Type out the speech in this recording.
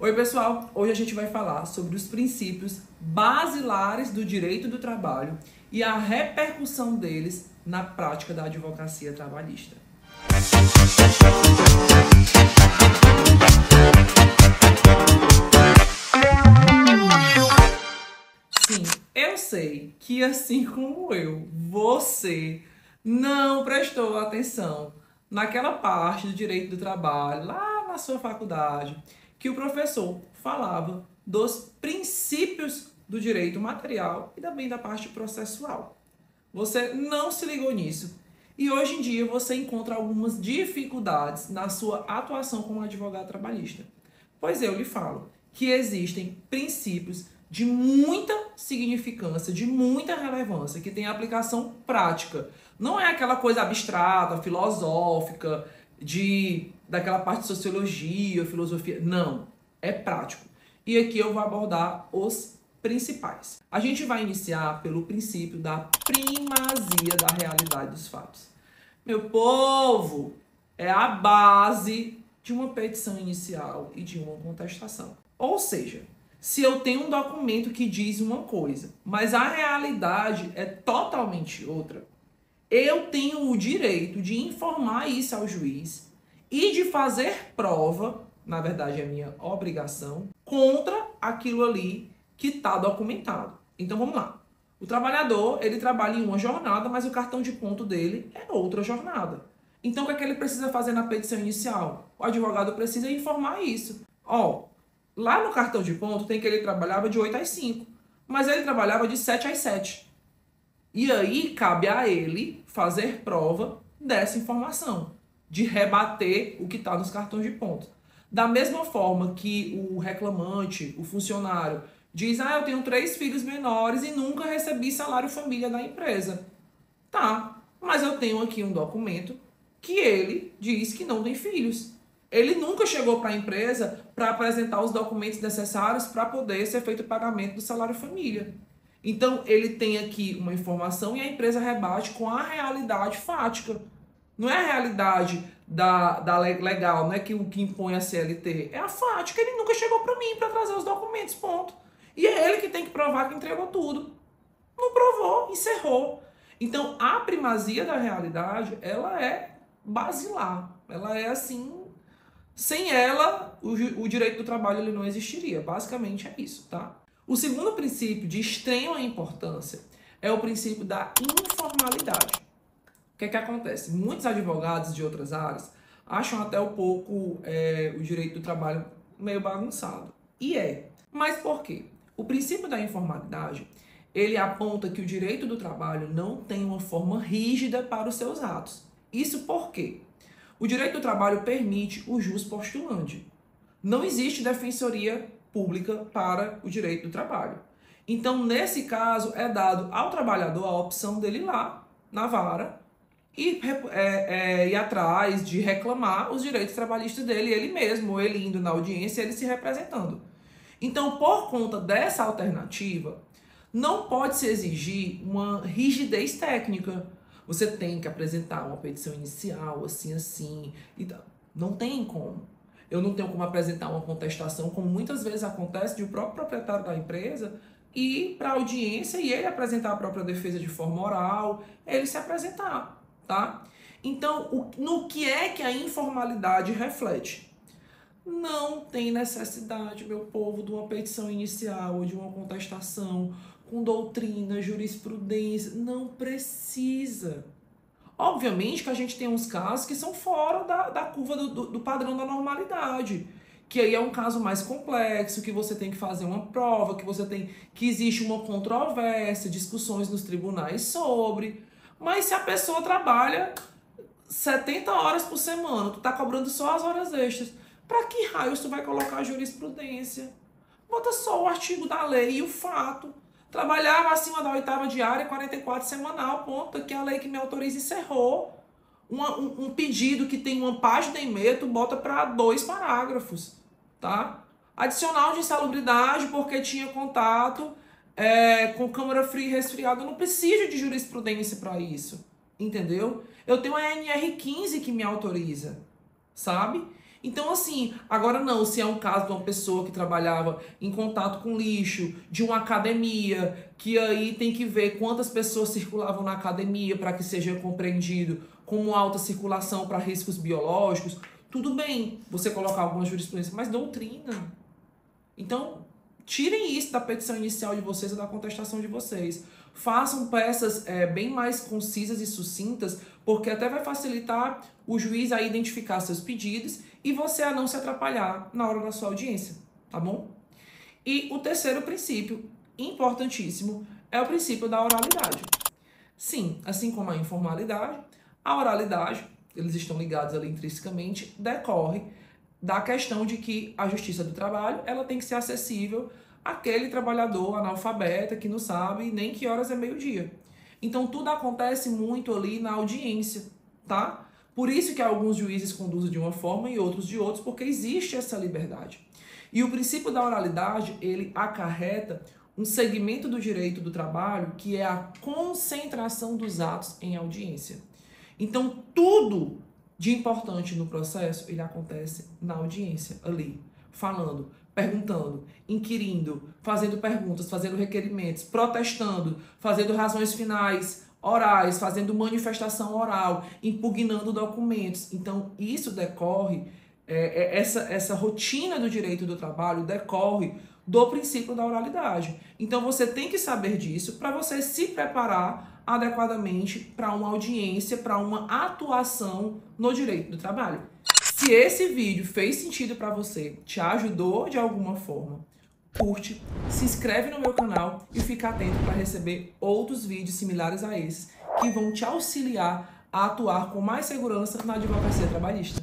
Oi pessoal, hoje a gente vai falar sobre os princípios basilares do direito do trabalho e a repercussão deles na prática da advocacia trabalhista. Sim, eu sei que assim como eu, você não prestou atenção naquela parte do direito do trabalho, lá na sua faculdade, que o professor falava dos princípios do direito material e também da parte processual. Você não se ligou nisso. E hoje em dia você encontra algumas dificuldades na sua atuação como advogado trabalhista. Pois eu lhe falo que existem princípios de muita significância, de muita relevância, que tem aplicação prática. Não é aquela coisa abstrata, filosófica, daquela parte de sociologia, filosofia. Não, é prático. E aqui eu vou abordar os principais. A gente vai iniciar pelo princípio da primazia da realidade dos fatos. Meu povo, é a base de uma petição inicial e de uma contestação. Ou seja, se eu tenho um documento que diz uma coisa, mas a realidade é totalmente outra, eu tenho o direito de informar isso ao juiz e de fazer prova, na verdade é minha obrigação, contra aquilo ali que está documentado. Então vamos lá. O trabalhador, ele trabalha em uma jornada, mas o cartão de ponto dele é outra jornada. Então o que é que ele precisa fazer na petição inicial? O advogado precisa informar isso. Lá no cartão de ponto tem que ele trabalhava de 8 às 5, mas ele trabalhava de 7 às 7. E aí cabe a ele fazer prova dessa informação, de rebater o que está nos cartões de ponto. Da mesma forma que o reclamante, o funcionário, diz, eu tenho 3 filhos menores e nunca recebi salário família da empresa. Tá, mas eu tenho aqui um documento que ele diz que não tem filhos. Ele nunca chegou para a empresa para apresentar os documentos necessários para poder ser feito o pagamento do salário família. Então, ele tem aqui uma informação e a empresa rebate com a realidade fática. Não é a realidade da legal, não é que o que impõe a CLT. É a fática. Ele nunca chegou para mim para trazer os documentos, ponto. E é ele que tem que provar que entregou tudo. Não provou, encerrou. Então, a primazia da realidade, ela é basilar. Ela é assim... Sem ela, o direito do trabalho ele não existiria. Basicamente é isso, tá? O segundo princípio de extrema importância é o princípio da informalidade. O que é que acontece? Muitos advogados de outras áreas acham até um pouco o direito do trabalho meio bagunçado. E é. Mas por quê? O princípio da informalidade, ele aponta que o direito do trabalho não tem uma forma rígida para os seus atos. Isso por quê? O direito do trabalho permite o jus postulante. Não existe defensoria pública para o direito do trabalho. Então, nesse caso, é dado ao trabalhador a opção dele ir lá, na vara, e ir atrás de reclamar os direitos trabalhistas dele, ele mesmo, ele indo na audiência, ele se representando. Então, por conta dessa alternativa, não pode se exigir uma rigidez técnica. Você tem que apresentar uma petição inicial, assim, e não tem como. Eu não tenho como apresentar uma contestação, como muitas vezes acontece, de o próprio proprietário da empresa ir para a audiência e ele apresentar a própria defesa de forma oral, ele se apresentar, tá? Então, no que é que a informalidade reflete? Não tem necessidade, meu povo, de uma petição inicial ou de uma contestação com doutrina, jurisprudência. Não precisa. Obviamente que a gente tem uns casos que são fora da curva do padrão da normalidade. Que aí é um caso mais complexo, que você tem que fazer uma prova, que existe uma controvérsia, discussões nos tribunais sobre. Mas se a pessoa trabalha 70 horas por semana, tu tá cobrando só as horas extras, pra que raios tu vai colocar a jurisprudência? Bota só o artigo da lei e o fato. Trabalhava acima da 8ª diária, 44 semanal, ponto, que a lei que me autoriza encerrou. Um pedido que tem uma página e meia, tu bota para 2 parágrafos, tá? Adicional de insalubridade porque tinha contato com câmara fria e resfriada. Eu não preciso de jurisprudência para isso, entendeu? Eu tenho a NR15 que me autoriza, sabe? Então, assim, agora não, se é um caso de uma pessoa que trabalhava em contato com lixo, de uma academia, que aí tem que ver quantas pessoas circulavam na academia para que seja compreendido como alta circulação para riscos biológicos, tudo bem você colocar alguma jurisprudência, mas doutrina. Então, tirem isso da petição inicial de vocês ou da contestação de vocês. Façam peças bem mais concisas e sucintas, porque até vai facilitar o juiz a identificar seus pedidos e você a não se atrapalhar na hora da sua audiência, tá bom? E o terceiro princípio, importantíssimo, é o princípio da oralidade. Sim, assim como a informalidade, a oralidade, eles estão ligados ali intrinsecamente, decorre da questão de que a Justiça do Trabalho ela tem que ser acessível àquele trabalhador analfabeta que não sabe nem que horas é meio-dia. Então tudo acontece muito ali na audiência, tá? Por isso que alguns juízes conduzem de uma forma e outros de outros, porque existe essa liberdade. E o princípio da oralidade, ele acarreta um segmento do direito do trabalho que é a concentração dos atos em audiência. Então tudo de importante no processo, ele acontece na audiência, ali, falando, perguntando, inquirindo, fazendo perguntas, fazendo requerimentos, protestando, fazendo razões finais, orais, fazendo manifestação oral, impugnando documentos. Então, isso decorre, essa rotina do direito do trabalho decorre do princípio da oralidade. Então, você tem que saber disso para você se preparar adequadamente para uma audiência, para uma atuação no direito do trabalho. Se esse vídeo fez sentido para você, te ajudou de alguma forma, curte, se inscreve no meu canal e fica atento para receber outros vídeos similares a esses que vão te auxiliar a atuar com mais segurança na advocacia trabalhista.